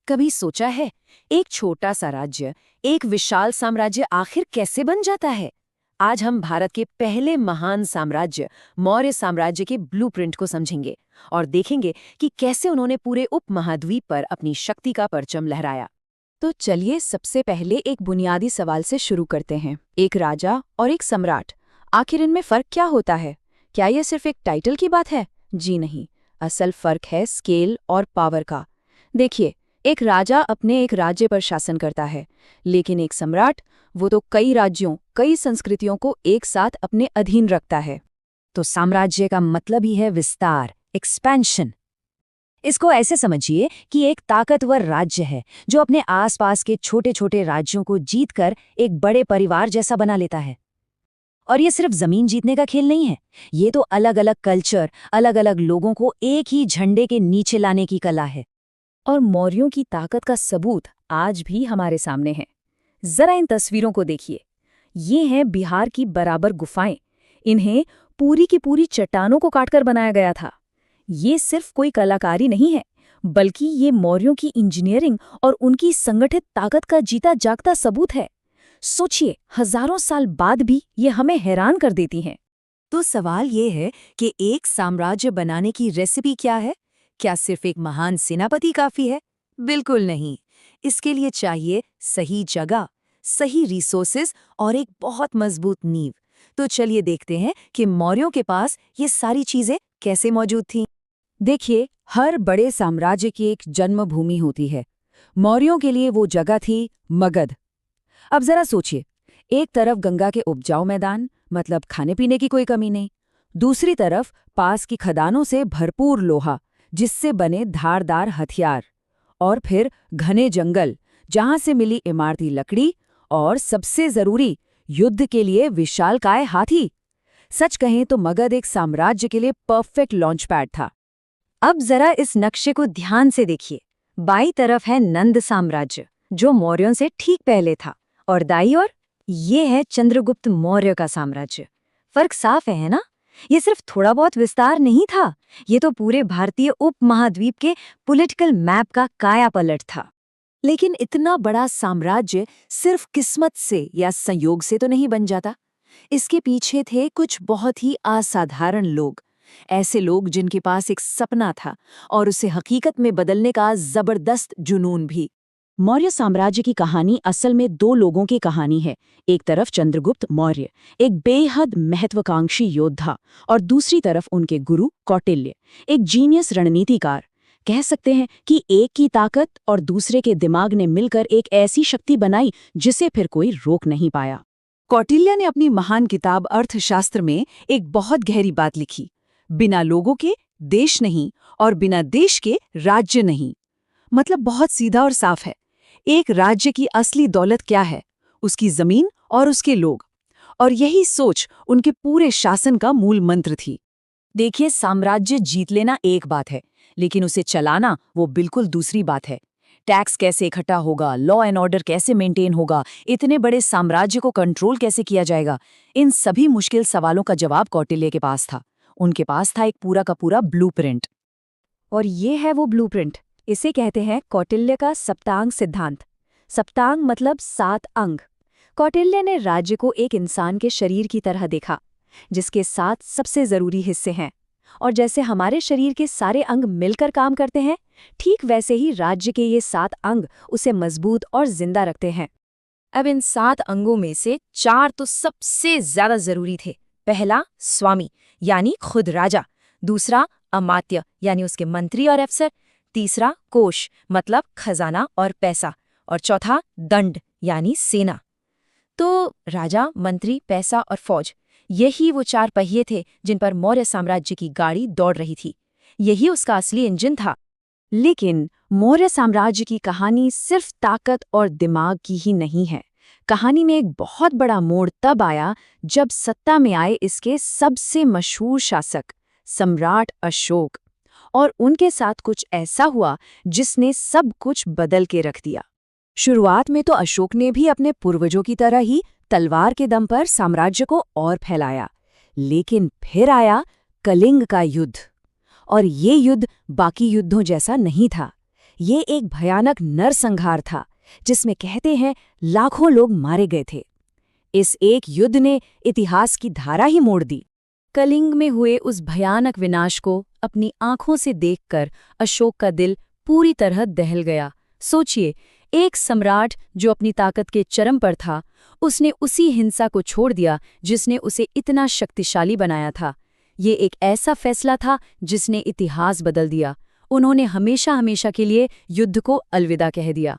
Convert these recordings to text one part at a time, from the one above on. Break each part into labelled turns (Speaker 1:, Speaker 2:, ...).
Speaker 1: कभी सोचा है, एक छोटा सा राज्य, एक विशाल साम्राज्य आखिर कैसे बन जाता है? आज हम भारत के पहले महान साम्राज्य मौर्य साम्राज्य के ब्लूप्रिंट को समझेंगे और देखेंगे कि कैसे उन्होंने पूरे उपमहाद्वीप पर अपनी शक्ति का परचम लहराया।
Speaker 2: तो चलिए सबसे पहले एक बुनियादी सवाल से शुरू करते हैं। एक राजा और एक सम्राट, आखिर इनमें फर्क क्या होता है? क्या यह सिर्फ एक टाइटल की बात है? जी नहीं, असल फर्क है स्केल और पावर का। देखिए, एक राजा अपने एक राज्य पर शासन करता है, लेकिन एक सम्राट, वो तो कई राज्यों, कई संस्कृतियों को एक साथ अपने अधीन रखता है।
Speaker 1: तो साम्राज्य का मतलब ही है विस्तार, एक्सपेंशन। इसको ऐसे समझिए कि एक ताकतवर राज्य है जो अपने आसपास के छोटे छोटे राज्यों को जीतकर एक बड़े परिवार जैसा बना लेता है। और ये सिर्फ जमीन जीतने का खेल नहीं है, ये तो अलग अलग कल्चर, अलग अलग लोगों को एक ही झंडे के नीचे लाने की कला है। और मौर्यों की ताकत का सबूत आज भी हमारे सामने है। जरा इन तस्वीरों को देखिए। ये हैं बिहार की बराबर गुफाएं। इन्हें पूरी की पूरी चट्टानों को काटकर बनाया गया था। ये सिर्फ कोई कलाकारी नहीं है, बल्कि ये मौर्यों की इंजीनियरिंग और उनकी संगठित ताकत का जीता जागता सबूत है। सोचिए, हजारों साल बाद भी ये हमें हैरान कर देती हैं। तो सवाल ये है कि एक साम्राज्य बनाने की रेसिपी क्या है? क्या सिर्फ एक महान सेनापति काफी है? बिल्कुल नहीं। इसके लिए चाहिए सही जगह, सही रिसोर्सेज और एक बहुत मजबूत नींव। तो चलिए देखते हैं कि मौर्यों के पास ये सारी चीजें कैसे मौजूद थीं। देखिए, हर बड़े साम्राज्य की एक जन्मभूमि होती है। मौर्यों के लिए वो जगह थी मगध। अब जरा सोचिए, एक तरफ गंगा के उपजाऊ मैदान, मतलब खाने पीने की कोई कमी नहीं। दूसरी तरफ पास की खदानों से भरपूर लोहा, जिससे बने धारदार हथियार। और फिर घने जंगल, जहां से मिली इमारती लकड़ी, और सबसे जरूरी, युद्ध के लिए विशालकाय हाथी। सच कहें तो मगध एक साम्राज्य के लिए परफेक्ट लॉन्च पैड था। अब जरा इस नक्शे को ध्यान से देखिए। बाईं तरफ है नंद साम्राज्य, जो मौर्यों से ठीक पहले था, और दाईं ओर ये है चंद्रगुप्त मौर्य का साम्राज्य। फर्क साफ है ना? ये सिर्फ थोड़ा बहुत विस्तार नहीं था, ये तो पूरे भारतीय उपमहाद्वीप के पॉलिटिकल मैप का कायापलट था। लेकिन इतना बड़ा साम्राज्य सिर्फ किस्मत से या संयोग से तो नहीं बन जाता। इसके पीछे थे कुछ बहुत ही असाधारण लोग, ऐसे लोग जिनके पास एक सपना था और उसे हकीकत में बदलने का जबरदस्त जुनून भी। मौर्य साम्राज्य की कहानी असल में दो लोगों की कहानी है। एक तरफ चंद्रगुप्त मौर्य, एक बेहद महत्वाकांक्षी योद्धा, और दूसरी तरफ उनके गुरु कौटिल्य, एक जीनियस रणनीतिकार। कह सकते हैं कि एक की ताकत और दूसरे के दिमाग ने मिलकर एक ऐसी शक्ति बनाई जिसे फिर कोई रोक नहीं पाया। कौटिल्य ने अपनी महान किताब अर्थशास्त्र में एक बहुत गहरी बात लिखी, बिना लोगों के देश नहीं और बिना देश के राज्य नहीं। मतलब बहुत सीधा और साफ है। एक राज्य की असली दौलत क्या है? उसकी जमीन और उसके लोग। और यही सोच उनके पूरे शासन का मूल मंत्र थी। देखिए, साम्राज्य जीत लेना एक बात है, लेकिन उसे चलाना वो बिल्कुल दूसरी बात है। टैक्स कैसे इकट्ठा होगा, लॉ एंड ऑर्डर कैसे मेंटेन होगा, इतने बड़े साम्राज्य को कंट्रोल कैसे किया जाएगा, इन सभी मुश्किल सवालों का जवाब कौटिल्य के पास था। उनके पास था एक पूरा का पूरा ब्लूप्रिंट। और ये है वो ब्लूप्रिंट। इसे कहते हैं कौटिल्य का सप्तांग सिद्धांत। सप्तांग मतलब 7 अंग। कौटिल्य ने राज्य को एक इंसान के शरीर की तरह देखा, जिसके 7 सबसे जरूरी हिस्से हैं। और जैसे हमारे शरीर के सारे अंग मिलकर काम करते हैं, ठीक वैसे ही राज्य के ये 7 अंग उसे मजबूत और जिंदा रखते हैं। अब इन 7 अंगों में से 4 तो सबसे ज्यादा जरूरी थे। पहला, स्वामी यानी खुद राजा। दूसरा, अमात्य यानी उसके मंत्री और अफसर। तीसरा, कोष मतलब खजाना और पैसा। और चौथा, दंड यानी सेना। तो राजा, मंत्री, पैसा और फौज, यही वो 4 पहिए थे जिन पर मौर्य साम्राज्य की गाड़ी दौड़ रही थी। यही उसका असली इंजन था। लेकिन मौर्य साम्राज्य की कहानी सिर्फ ताकत और दिमाग की ही नहीं है। कहानी में एक बहुत बड़ा मोड़ तब आया जब सत्ता में आए इसके सबसे मशहूर शासक सम्राट अशोक। और उनके साथ कुछ ऐसा हुआ जिसने सब कुछ बदल के रख दिया। शुरुआत में तो अशोक ने भी अपने पूर्वजों की तरह ही तलवार के दम पर साम्राज्य को और फैलाया। लेकिन फिर आया कलिंग का युद्ध। और ये युद्ध बाकी युद्धों जैसा नहीं था। ये एक भयानक नरसंहार था जिसमें कहते हैं लाखों लोग मारे गए थे। इस एक युद्ध ने इतिहास की धारा ही मोड़ दी।
Speaker 2: कलिंग में हुए उस भयानक विनाश को अपनी आंखों से देखकर अशोक का दिल पूरी तरह दहल गया। सोचिए, एक सम्राट जो अपनी ताकत के चरम पर था, उसने उसी हिंसा को छोड़ दिया जिसने उसे इतना शक्तिशाली बनाया था। ये एक ऐसा फैसला था जिसने इतिहास बदल दिया। उन्होंने हमेशा हमेशा के लिए युद्ध को अलविदा कह दिया।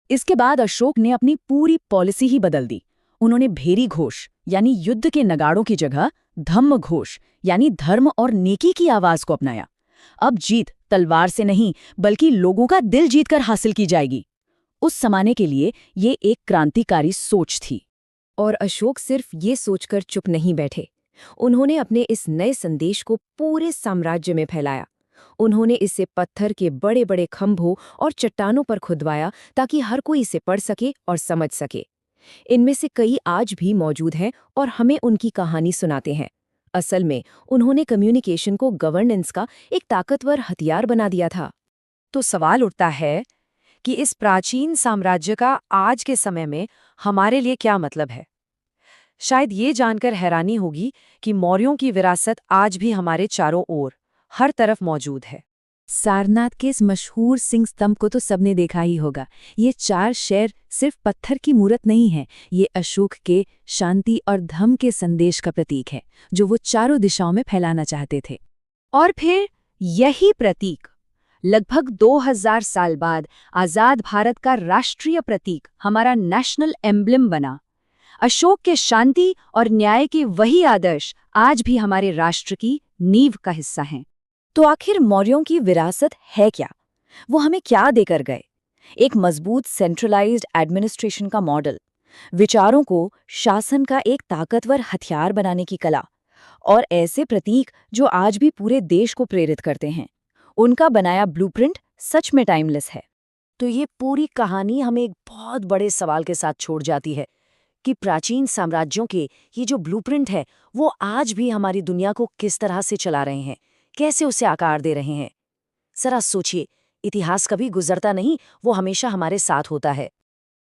Speaker 1: इसके बाद अशोक ने अपनी पूरी पॉलिसी ही बदल दी। उन्होंने भेरी घोष यानी युद्ध के नगाड़ों की जगह धम्म घोष यानी धर्म और नेकी की आवाज को अपनाया। अब जीत तलवार से नहीं बल्कि लोगों का दिल जीतकर हासिल की जाएगी। उस जमाने के लिए ये एक क्रांतिकारी सोच थी।
Speaker 2: और अशोक सिर्फ ये सोचकर चुप नहीं बैठे। उन्होंने अपने इस नए संदेश को पूरे साम्राज्य में फैलाया। उन्होंने इसे पत्थर के बड़े बड़े खंभों और चट्टानों पर खुदवाया ताकि हर कोई इसे पढ़ सके और समझ सके। इनमें से कई आज भी मौजूद हैं और हमें उनकी कहानी सुनाते हैं। असल में उन्होंने कम्युनिकेशन को गवर्नेंस का एक ताकतवर हथियार बना दिया था।
Speaker 1: तो सवाल उठता है कि इस प्राचीन साम्राज्य का आज के समय में हमारे लिए क्या मतलब है। शायद ये जानकर हैरानी होगी कि मौर्यों की विरासत आज भी हमारे चारों ओर हर तरफ मौजूद है।
Speaker 2: सारनाथ के इस मशहूर सिंह स्तंभ को तो सबने देखा ही होगा। ये 4 शेर सिर्फ पत्थर की मूर्त नहीं है, ये अशोक के शांति और धर्म के संदेश का प्रतीक है जो वो चारों दिशाओं में फैलाना चाहते थे।
Speaker 1: और फिर यही प्रतीक लगभग 2000 साल बाद आजाद भारत का राष्ट्रीय प्रतीक, हमारा नेशनल एम्ब्लम बना। अशोक के शांति और न्याय के वही आदर्श आज भी हमारे राष्ट्र की नींव का हिस्सा हैं।
Speaker 2: तो आखिर मौर्यों की विरासत है क्या? वो हमें क्या देकर गए? एक मजबूत सेंट्रलाइज्ड एडमिनिस्ट्रेशन का मॉडल, विचारों को शासन का एक ताकतवर हथियार बनाने की कला, और ऐसे प्रतीक जो आज भी पूरे देश को प्रेरित करते हैं। उनका बनाया ब्लूप्रिंट सच में टाइमलेस है।
Speaker 1: तो ये पूरी कहानी हमें एक बहुत बड़े सवाल के साथ छोड़ जाती है कि प्राचीन साम्राज्यों के ये जो ब्लूप्रिंट है वो आज भी हमारी दुनिया को किस तरह से चला रहे हैं, कैसे उसे आकार दे रहे हैं। जरा सोचिए, इतिहास कभी गुजरता नहीं, वो हमेशा हमारे साथ होता है।